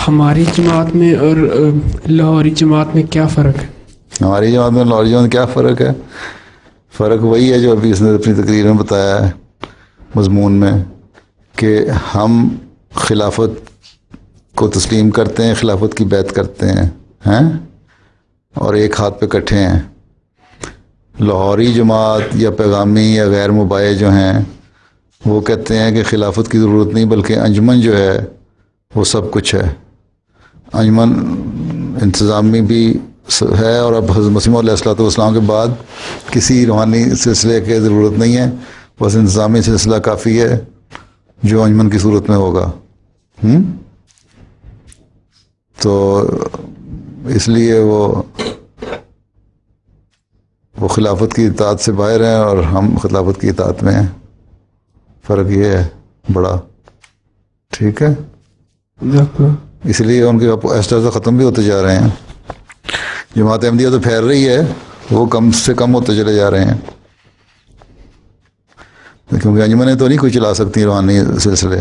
ہماری جماعت میں اور لاہوری جماعت میں کیا فرق ہے؟ ہماری جماعت میں لاہوری جماعت میں کیا فرق ہے؟ فرق وہی ہے جو ابھی اس نے اپنی تقریر میں بتایا ہے مضمون میں، کہ ہم خلافت کو تسلیم کرتے ہیں، خلافت کی بیعت کرتے ہیں اور ایک ہاتھ پہ کٹھے ہیں۔ لاہوری جماعت یا پیغامی یا غیر مباح جو ہیں وہ کہتے ہیں کہ خلافت کی ضرورت نہیں، بلکہ انجمن جو ہے وہ سب کچھ ہے، انجمن انتظامی بھی ہے، اور اب حضرت مسیح علیہ الصلوۃ والسلام کے بعد کسی روحانی سلسلے کی ضرورت نہیں ہے، بس انتظامی سلسلہ کافی ہے جو انجمن کی صورت میں ہوگا۔ تو اس لیے وہ خلافت کی اطاعت سے باہر ہیں اور ہم خلافت کی اطاعت میں ہیں، فرق یہ ہے بڑا، ٹھیک ہے؟ اس لیے ان کے ایسٹر ختم بھی ہوتے جا رہے ہیں۔ جماعت احمدیہ تو پھیل رہی ہے، وہ کم سے کم ہوتے چلے جا رہے ہیں، کیونکہ انجمنیں تو نہیں کوئی چلا سکتی روحانی سلسلے۔